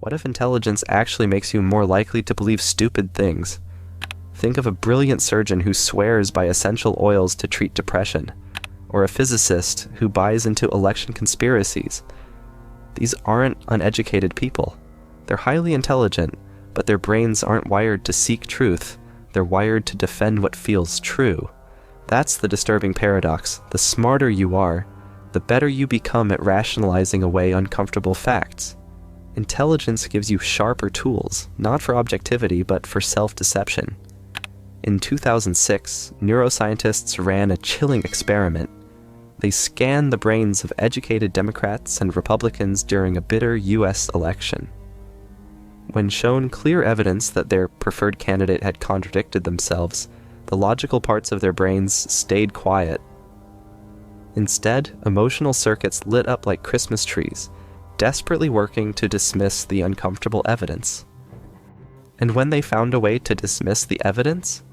What if intelligence actually makes you more likely to believe stupid things? Think of a brilliant surgeon who swears by essential oils to treat depression, or a physicist who buys into election conspiracies. These aren't uneducated people. They're highly intelligent, but their brains aren't wired to seek truth. They're wired to defend what feels true. That's the disturbing paradox. The smarter you are, the better you become at rationalizing away uncomfortable facts. Intelligence gives you sharper tools, not for objectivity, but for self-deception. In 2006, neuroscientists ran a chilling experiment. They scanned the brains of educated Democrats and Republicans during a bitter U.S. election. When shown clear evidence that their preferred candidate had contradicted themselves, the logical parts of their brains stayed quiet. Instead, emotional circuits lit up like Christmas trees, desperately working to dismiss the uncomfortable evidence. And when they found a way to dismiss the evidence,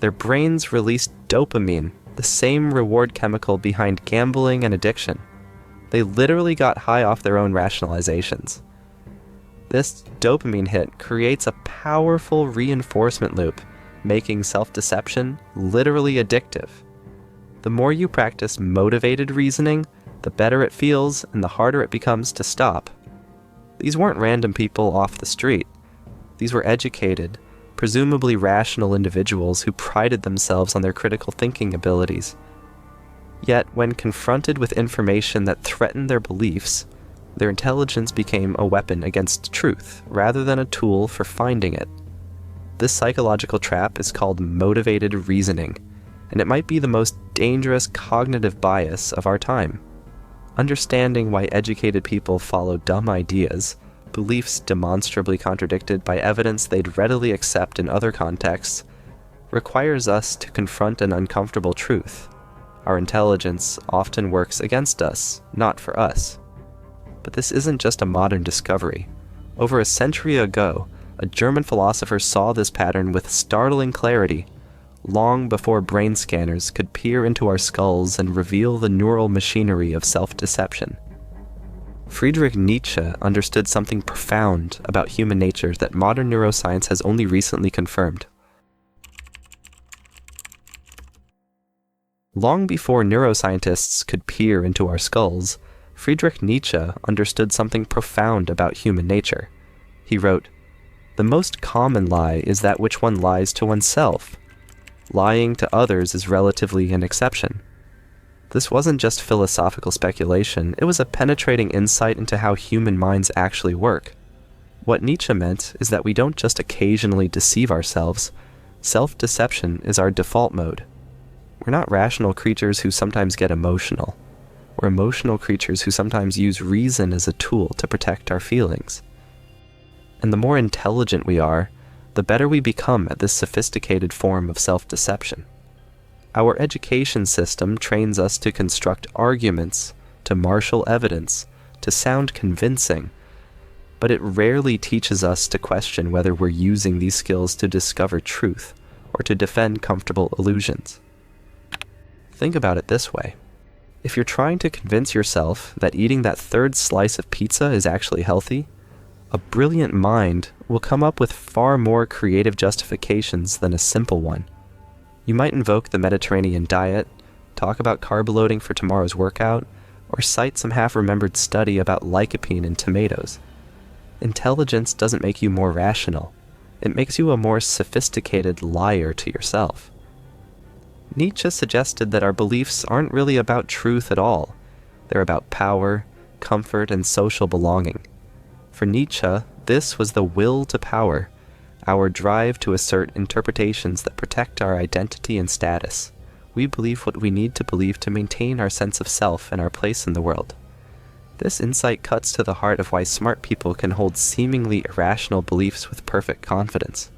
their brains released dopamine, the same reward chemical behind gambling and addiction. They literally got high off their own rationalizations. This dopamine hit creates a powerful reinforcement loop, making self-deception literally addictive. The more you practice motivated reasoning, the better it feels and the harder it becomes to stop. These weren't random people off the street. These were educated, presumably rational individuals who prided themselves on their critical thinking abilities. Yet, when confronted with information that threatened their beliefs, their intelligence became a weapon against truth rather than a tool for finding it. This psychological trap is called motivated reasoning, and it might be the most dangerous cognitive bias of our time. Understanding why educated people follow dumb ideas, beliefs demonstrably contradicted by evidence they'd readily accept in other contexts, requires us to confront an uncomfortable truth. Our intelligence often works against us, not for us. But this isn't just a modern discovery. Over a century ago, a German philosopher saw this pattern with startling clarity, long before brain scanners could peer into our skulls and reveal the neural machinery of self-deception. Friedrich Nietzsche understood something profound about human nature that modern neuroscience has only recently confirmed. Long before neuroscientists could peer into our skulls, Friedrich Nietzsche understood something profound about human nature. He wrote, "The most common lie is that which one lies to oneself. Lying to others is relatively an exception." This wasn't just philosophical speculation, it was a penetrating insight into how human minds actually work. What Nietzsche meant is that we don't just occasionally deceive ourselves. Self-deception is our default mode. We're not rational creatures who sometimes get emotional. We're emotional creatures who sometimes use reason as a tool to protect our feelings. And the more intelligent we are, the better we become at this sophisticated form of self-deception. Our education system trains us to construct arguments, to marshal evidence, to sound convincing, but it rarely teaches us to question whether we're using these skills to discover truth or to defend comfortable illusions. Think about it this way. If you're trying to convince yourself that eating that third slice of pizza is actually healthy, a brilliant mind will come up with far more creative justifications than a simple one. You might invoke the Mediterranean diet, talk about carb loading for tomorrow's workout, or cite some half-remembered study about lycopene in tomatoes. Intelligence doesn't make you more rational. It makes you a more sophisticated liar to yourself. Nietzsche suggested that our beliefs aren't really about truth at all. They're about power, comfort, and social belonging. For Nietzsche, this was the will to power, our drive to assert interpretations that protect our identity and status. We believe what we need to believe to maintain our sense of self and our place in the world. This insight cuts to the heart of why smart people can hold seemingly irrational beliefs with perfect confidence.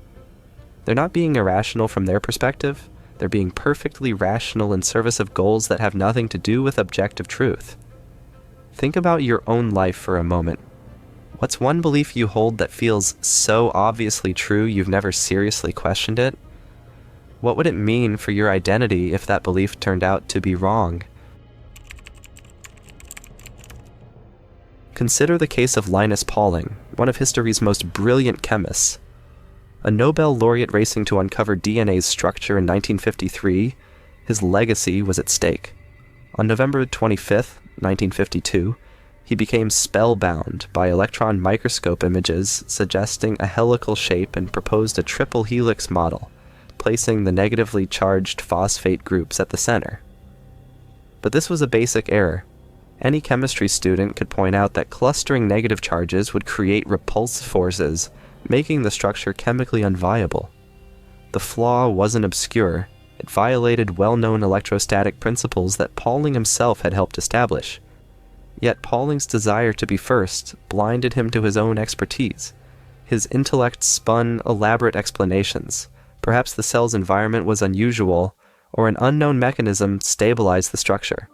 They're not being irrational from their perspective. They're being perfectly rational in service of goals that have nothing to do with objective truth. Think about your own life for a moment. What's one belief you hold that feels so obviously true you've never seriously questioned it? What would it mean for your identity if that belief turned out to be wrong? Consider the case of Linus Pauling, one of history's most brilliant chemists. A Nobel laureate racing to uncover DNA's structure in 1953, his legacy was at stake. On November 25, 1952, he became spellbound by electron microscope images suggesting a helical shape and proposed a triple helix model, placing the negatively charged phosphate groups at the center. But this was a basic error. Any chemistry student could point out that clustering negative charges would create repulsive forces, making the structure chemically unviable. The flaw wasn't obscure. It violated well-known electrostatic principles that Pauling himself had helped establish. Yet Pauling's desire to be first blinded him to his own expertise. His intellect spun elaborate explanations. Perhaps the cell's environment was unusual, or an unknown mechanism stabilized the structure.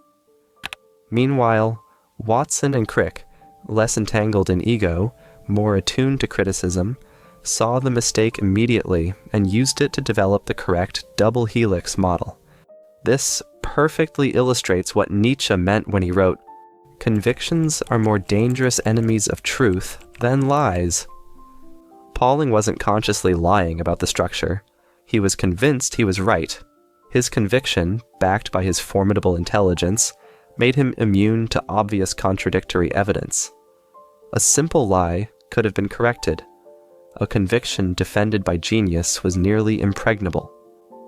Meanwhile, Watson and Crick, less entangled in ego, more attuned to criticism, saw the mistake immediately and used it to develop the correct double helix model. This perfectly illustrates what Nietzsche meant when he wrote, "Convictions are more dangerous enemies of truth than lies." Pauling wasn't consciously lying about the structure. He was convinced he was right. His conviction, backed by his formidable intelligence, made him immune to obvious contradictory evidence. A simple lie could have been corrected. A conviction defended by genius was nearly impregnable.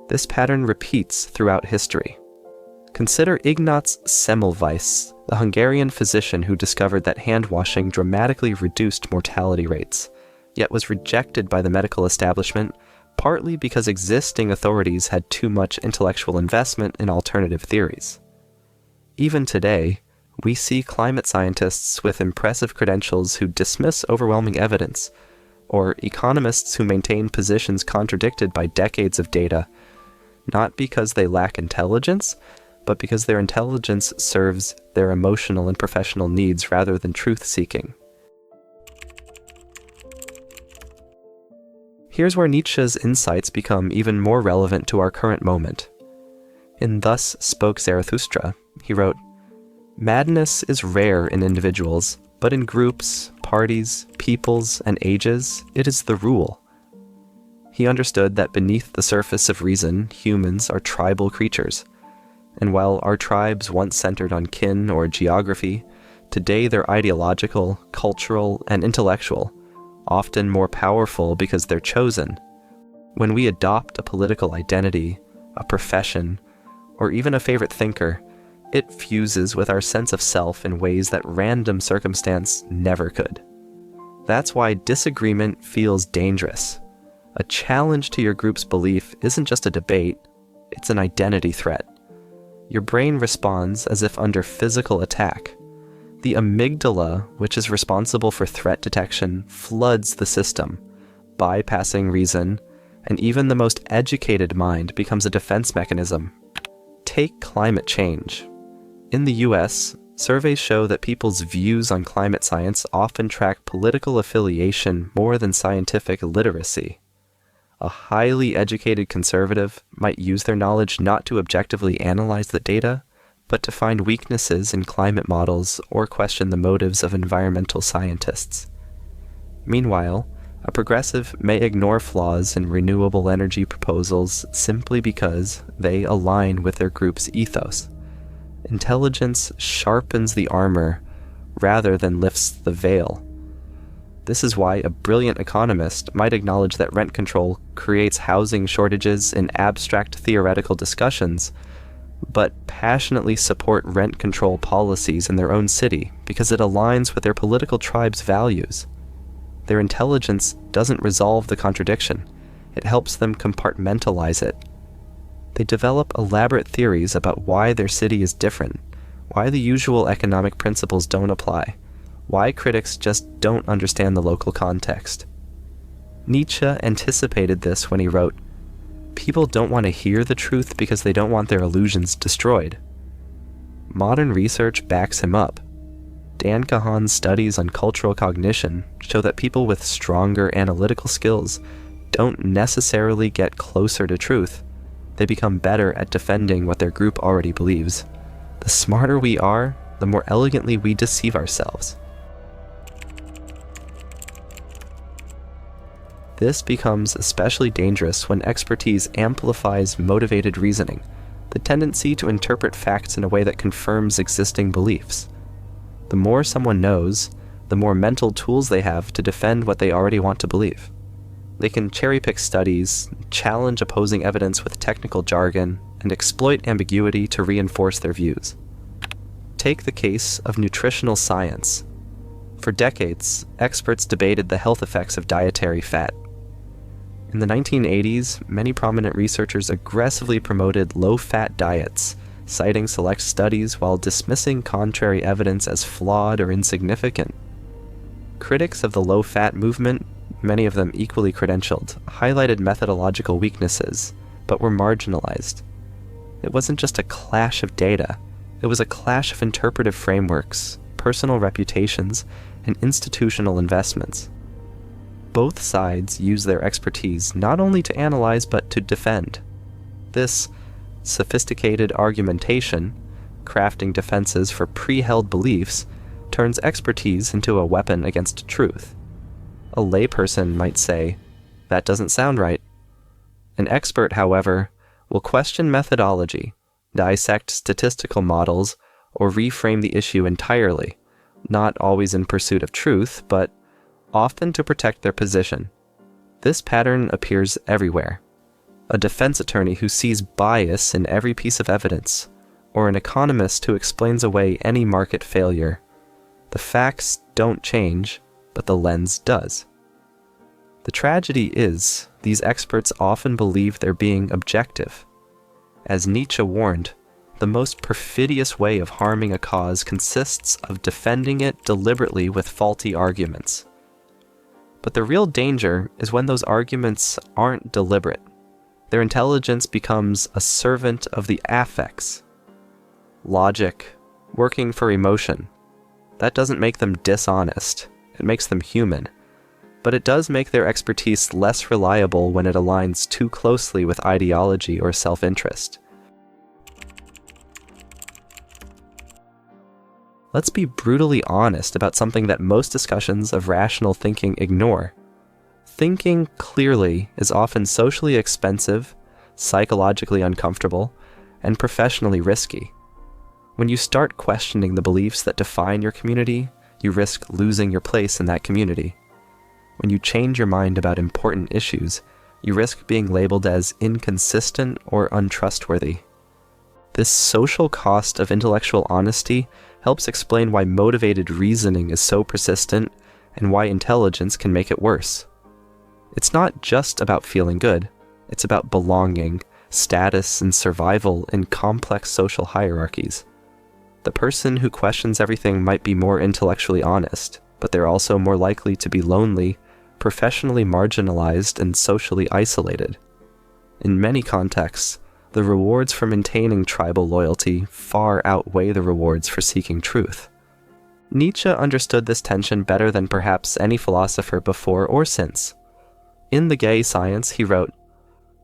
This pattern repeats throughout history. Consider Ignaz Semmelweis, the Hungarian physician who discovered that hand-washing dramatically reduced mortality rates, yet was rejected by the medical establishment partly because existing authorities had too much intellectual investment in alternative theories. Even today, we see climate scientists with impressive credentials who dismiss overwhelming evidence, or economists who maintain positions contradicted by decades of data, not because they lack intelligence, but because their intelligence serves their emotional and professional needs rather than truth-seeking. Here's where Nietzsche's insights become even more relevant to our current moment. In Thus Spoke Zarathustra, he wrote, "Madness is rare in individuals, but in groups, parties, peoples, and ages, it is the rule." He understood that beneath the surface of reason, humans are tribal creatures. And while our tribes once centered on kin or geography, today they're ideological, cultural, and intellectual, often more powerful because they're chosen. When we adopt a political identity, a profession, or even a favorite thinker, it fuses with our sense of self in ways that random circumstance never could. That's why disagreement feels dangerous. A challenge to your group's belief isn't just a debate, it's an identity threat. Your brain responds as if under physical attack. The amygdala, which is responsible for threat detection, floods the system, bypassing reason, and even the most educated mind becomes a defense mechanism. Take climate change. In the US, surveys show that people's views on climate science often track political affiliation more than scientific literacy. A highly educated conservative might use their knowledge not to objectively analyze the data, but to find weaknesses in climate models or question the motives of environmental scientists. Meanwhile, a progressive may ignore flaws in renewable energy proposals simply because they align with their group's ethos. Intelligence sharpens the armor rather than lifts the veil. This is why a brilliant economist might acknowledge that rent control creates housing shortages in abstract theoretical discussions, but passionately support rent control policies in their own city because it aligns with their political tribe's values. Their intelligence doesn't resolve the contradiction. It helps them compartmentalize it. They develop elaborate theories about why their city is different, why the usual economic principles don't apply, why critics just don't understand the local context. Nietzsche anticipated this when he wrote, "People don't want to hear the truth because they don't want their illusions destroyed." Modern research backs him up. Dan Kahan's studies on cultural cognition show that people with stronger analytical skills don't necessarily get closer to truth. They become better at defending what their group already believes. The smarter we are, the more elegantly we deceive ourselves. This becomes especially dangerous when expertise amplifies motivated reasoning, the tendency to interpret facts in a way that confirms existing beliefs. The more someone knows, the more mental tools they have to defend what they already want to believe. They can cherry-pick studies, challenge opposing evidence with technical jargon, and exploit ambiguity to reinforce their views. Take the case of nutritional science. For decades, experts debated the health effects of dietary fat. In the 1980s, many prominent researchers aggressively promoted low-fat diets, citing select studies while dismissing contrary evidence as flawed or insignificant. Critics of the low-fat movement, many of them equally credentialed, highlighted methodological weaknesses, but were marginalized. It wasn't just a clash of data, it was a clash of interpretive frameworks, personal reputations, and institutional investments. Both sides use their expertise not only to analyze but to defend. This sophisticated argumentation, crafting defenses for pre-held beliefs, turns expertise into a weapon against truth. A layperson might say, "That doesn't sound right." An expert, however, will question methodology, dissect statistical models, or reframe the issue entirely, not always in pursuit of truth, but often to protect their position. This pattern appears everywhere. A defense attorney who sees bias in every piece of evidence, or an economist who explains away any market failure. The facts don't change, but the lens does. The tragedy is, these experts often believe they're being objective. As Nietzsche warned, the most perfidious way of harming a cause consists of defending it deliberately with faulty arguments. But the real danger is when those arguments aren't deliberate. Their intelligence becomes a servant of the affects. Logic, working for emotion. That doesn't make them dishonest. It makes them human. But it does make their expertise less reliable when it aligns too closely with ideology or self-interest. Let's be brutally honest about something that most discussions of rational thinking ignore. Thinking clearly is often socially expensive, psychologically uncomfortable, and professionally risky. When you start questioning the beliefs that define your community, you risk losing your place in that community. When you change your mind about important issues, you risk being labeled as inconsistent or untrustworthy. This social cost of intellectual honesty helps explain why motivated reasoning is so persistent and why intelligence can make it worse. It's not just about feeling good, it's about belonging, status, and survival in complex social hierarchies. The person who questions everything might be more intellectually honest, but they're also more likely to be lonely, professionally marginalized, and socially isolated. In many contexts, the rewards for maintaining tribal loyalty far outweigh the rewards for seeking truth. Nietzsche understood this tension better than perhaps any philosopher before or since. In The Gay Science, he wrote,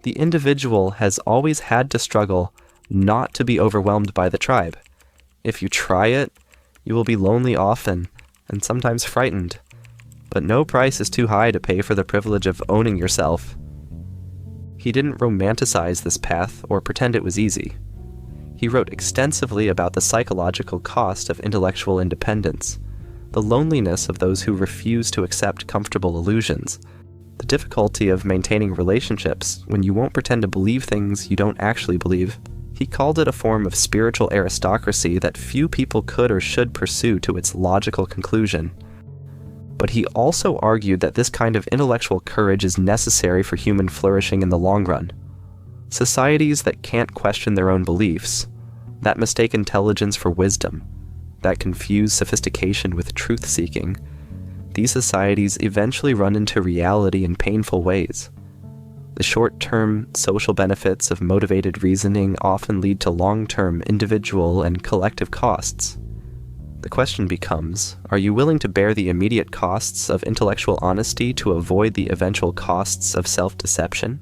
"The individual has always had to struggle not to be overwhelmed by the tribe. If you try it, you will be lonely often, and sometimes frightened. But no price is too high to pay for the privilege of owning yourself." He didn't romanticize this path or pretend it was easy. He wrote extensively about the psychological cost of intellectual independence, the loneliness of those who refuse to accept comfortable illusions, the difficulty of maintaining relationships when you won't pretend to believe things you don't actually believe. He called it a form of spiritual aristocracy that few people could or should pursue to its logical conclusion. But he also argued that this kind of intellectual courage is necessary for human flourishing in the long run. Societies that can't question their own beliefs, that mistake intelligence for wisdom, that confuse sophistication with truth-seeking, these societies eventually run into reality in painful ways. The short-term social benefits of motivated reasoning often lead to long-term individual and collective costs. The question becomes, are you willing to bear the immediate costs of intellectual honesty to avoid the eventual costs of self-deception?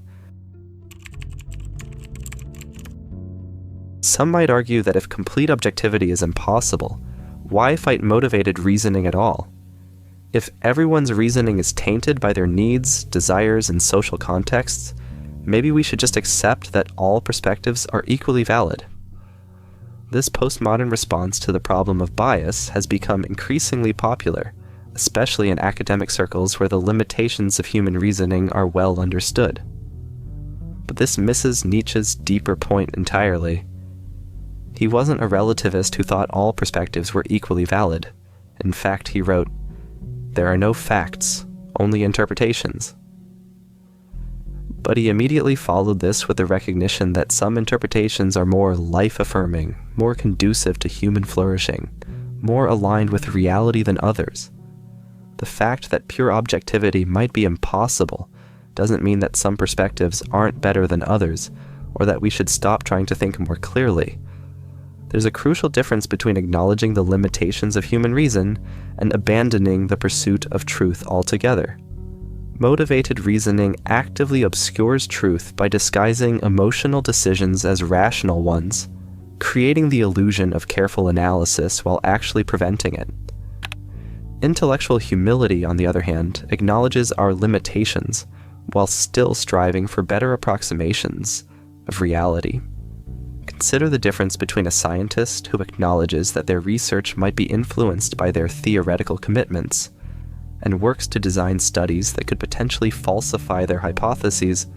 Some might argue that if complete objectivity is impossible, why fight motivated reasoning at all? If everyone's reasoning is tainted by their needs, desires, and social contexts, maybe we should just accept that all perspectives are equally valid. This postmodern response to the problem of bias has become increasingly popular, especially in academic circles where the limitations of human reasoning are well understood. But this misses Nietzsche's deeper point entirely. He wasn't a relativist who thought all perspectives were equally valid. In fact, he wrote, "There are no facts, only interpretations." But he immediately followed this with the recognition that some interpretations are more life-affirming, more conducive to human flourishing, more aligned with reality than others. The fact that pure objectivity might be impossible doesn't mean that some perspectives aren't better than others, or that we should stop trying to think more clearly. There's a crucial difference between acknowledging the limitations of human reason and abandoning the pursuit of truth altogether. Motivated reasoning actively obscures truth by disguising emotional decisions as rational ones, creating the illusion of careful analysis while actually preventing it. Intellectual humility, on the other hand, acknowledges our limitations while still striving for better approximations of reality. Consider the difference between a scientist who acknowledges that their research might be influenced by their theoretical commitments and works to design studies that could potentially falsify their hypotheses,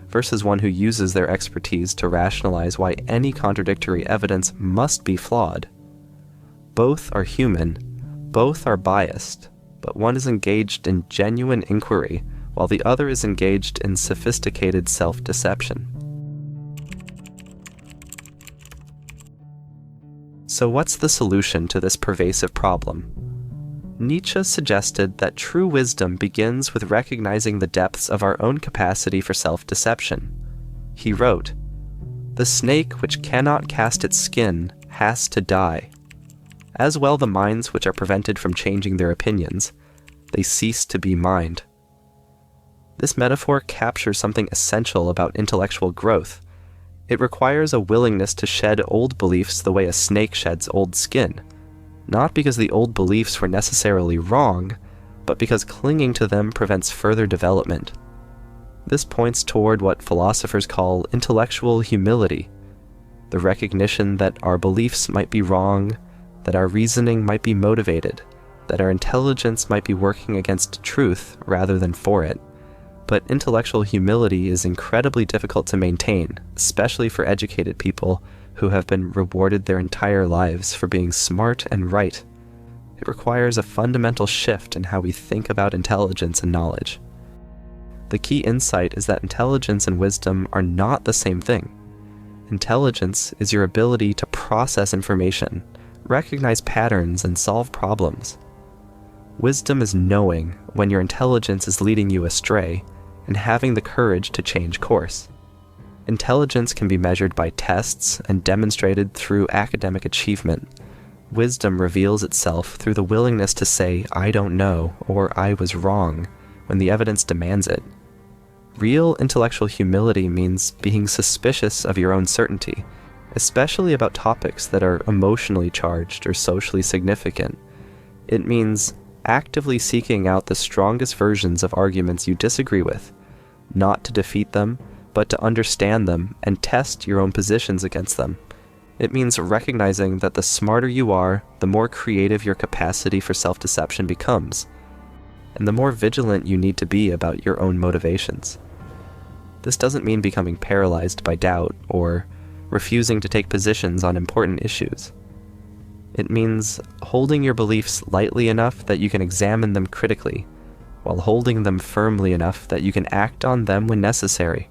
versus one who uses their expertise to rationalize why any contradictory evidence must be flawed. Both are human, both are biased, but one is engaged in genuine inquiry while the other is engaged in sophisticated self-deception. So what's the solution to this pervasive problem? Nietzsche suggested that true wisdom begins with recognizing the depths of our own capacity for self-deception. He wrote, "The snake which cannot cast its skin has to die. As well the minds which are prevented from changing their opinions, they cease to be mind." This metaphor captures something essential about intellectual growth. It requires a willingness to shed old beliefs the way a snake sheds old skin, not because the old beliefs were necessarily wrong, but because clinging to them prevents further development. This points toward what philosophers call intellectual humility, the recognition that our beliefs might be wrong, that our reasoning might be motivated, that our intelligence might be working against truth rather than for it. But intellectual humility is incredibly difficult to maintain, especially for educated people who have been rewarded their entire lives for being smart and right. It requires a fundamental shift in how we think about intelligence and knowledge. The key insight is that intelligence and wisdom are not the same thing. Intelligence is your ability to process information, recognize patterns, and solve problems. Wisdom is knowing when your intelligence is leading you astray and having the courage to change course. Intelligence can be measured by tests and demonstrated through academic achievement. Wisdom reveals itself through the willingness to say, "I don't know," or "I was wrong," when the evidence demands it. Real intellectual humility means being suspicious of your own certainty, especially about topics that are emotionally charged or socially significant. It means actively seeking out the strongest versions of arguments you disagree with, not to defeat them, but to understand them and test your own positions against them. It means recognizing that the smarter you are, the more creative your capacity for self-deception becomes, and the more vigilant you need to be about your own motivations. This doesn't mean becoming paralyzed by doubt or refusing to take positions on important issues. It means holding your beliefs lightly enough that you can examine them critically, while holding them firmly enough that you can act on them when necessary.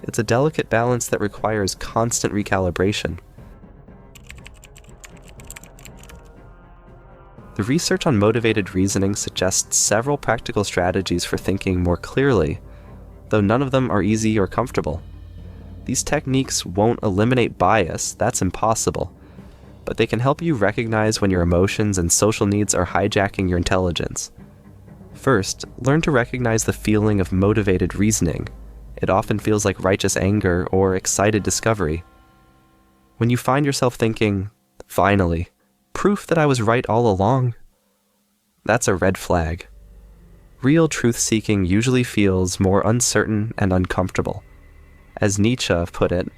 It's a delicate balance that requires constant recalibration. The research on motivated reasoning suggests several practical strategies for thinking more clearly, though none of them are easy or comfortable. These techniques won't eliminate bias, that's impossible, but they can help you recognize when your emotions and social needs are hijacking your intelligence. First, learn to recognize the feeling of motivated reasoning. It often feels like righteous anger or excited discovery. When you find yourself thinking, "Finally, proof that I was right all along," that's a red flag. Real truth-seeking usually feels more uncertain and uncomfortable. As Nietzsche put it,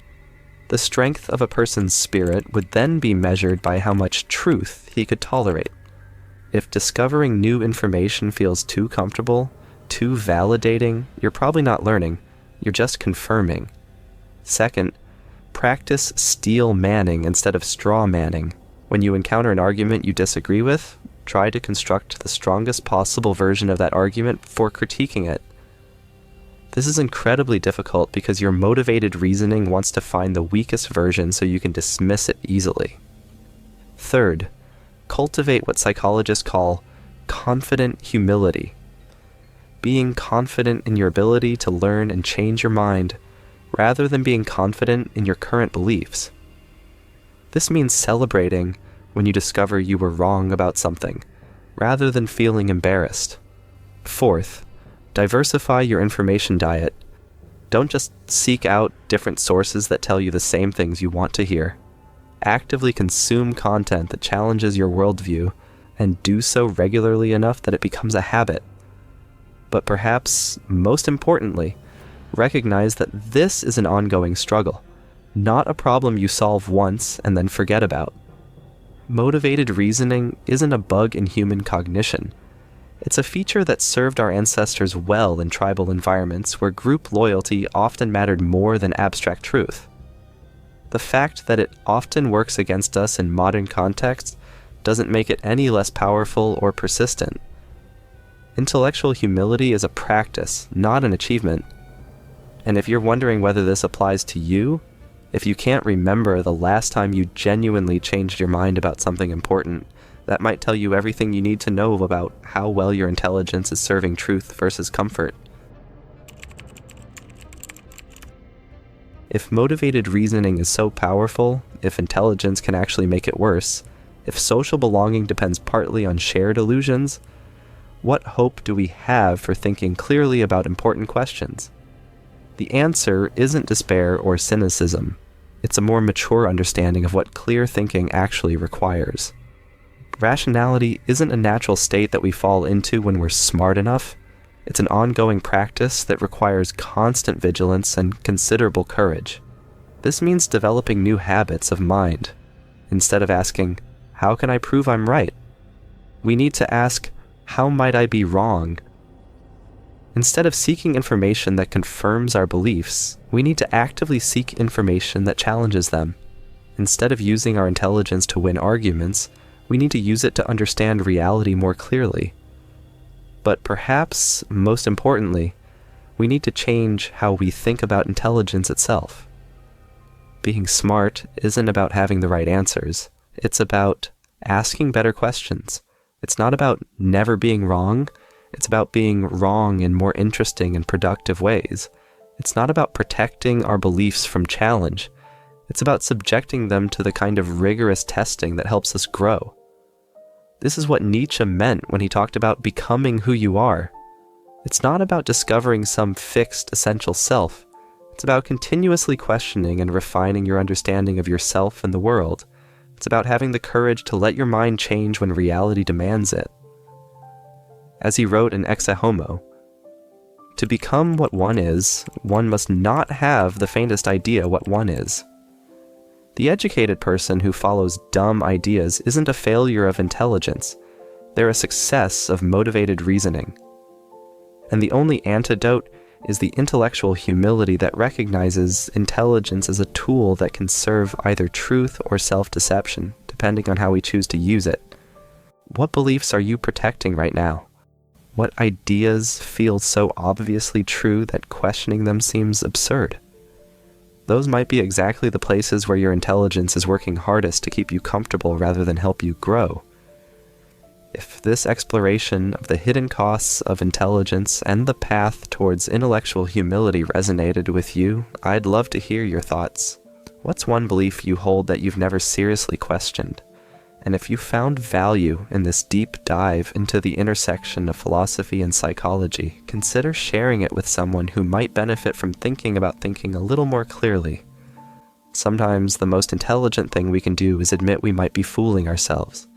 the strength of a person's spirit would then be measured by how much truth he could tolerate. If discovering new information feels too comfortable, too validating, you're probably not learning, you're just confirming. Second, practice steel manning instead of straw manning. When you encounter an argument you disagree with, try to construct the strongest possible version of that argument before critiquing it. This is incredibly difficult because your motivated reasoning wants to find the weakest version so you can dismiss it easily. Third, cultivate what psychologists call confident humility. Being confident in your ability to learn and change your mind, rather than being confident in your current beliefs. This means celebrating when you discover you were wrong about something, rather than feeling embarrassed. Fourth, diversify your information diet. Don't just seek out different sources that tell you the same things you want to hear. Actively consume content that challenges your worldview, and do so regularly enough that it becomes a habit. But perhaps, most importantly, recognize that this is an ongoing struggle, not a problem you solve once and then forget about. Motivated reasoning isn't a bug in human cognition. It's a feature that served our ancestors well in tribal environments where group loyalty often mattered more than abstract truth. The fact that it often works against us in modern contexts doesn't make it any less powerful or persistent. Intellectual humility is a practice, not an achievement. And if you're wondering whether this applies to you, if you can't remember the last time you genuinely changed your mind about something important, that might tell you everything you need to know about how well your intelligence is serving truth versus comfort. If motivated reasoning is so powerful, if intelligence can actually make it worse, if social belonging depends partly on shared illusions, what hope do we have for thinking clearly about important questions? The answer isn't despair or cynicism. It's a more mature understanding of what clear thinking actually requires. Rationality isn't a natural state that we fall into when we're smart enough. It's an ongoing practice that requires constant vigilance and considerable courage. This means developing new habits of mind. Instead of asking, "How can I prove I'm right?" we need to ask, "How might I be wrong?" Instead of seeking information that confirms our beliefs, we need to actively seek information that challenges them. Instead of using our intelligence to win arguments, we need to use it to understand reality more clearly. But perhaps, most importantly, we need to change how we think about intelligence itself. Being smart isn't about having the right answers. It's about asking better questions. It's not about never being wrong. It's about being wrong in more interesting and productive ways. It's not about protecting our beliefs from challenge. It's about subjecting them to the kind of rigorous testing that helps us grow. This is what Nietzsche meant when he talked about becoming who you are. It's not about discovering some fixed, essential self. It's about continuously questioning and refining your understanding of yourself and the world. It's about having the courage to let your mind change when reality demands it. As he wrote in Ex Homo, to become what one is, one must not have the faintest idea what one is. The educated person who follows dumb ideas isn't a failure of intelligence. They're a success of motivated reasoning. And the only antidote is the intellectual humility that recognizes intelligence as a tool that can serve either truth or self-deception, depending on how we choose to use it. What beliefs are you protecting right now? What ideas feel so obviously true that questioning them seems absurd? Those might be exactly the places where your intelligence is working hardest to keep you comfortable rather than help you grow. If this exploration of the hidden costs of intelligence and the path towards intellectual humility resonated with you, I'd love to hear your thoughts. What's one belief you hold that you've never seriously questioned? And if you found value in this deep dive into the intersection of philosophy and psychology, consider sharing it with someone who might benefit from thinking about thinking a little more clearly. Sometimes the most intelligent thing we can do is admit we might be fooling ourselves.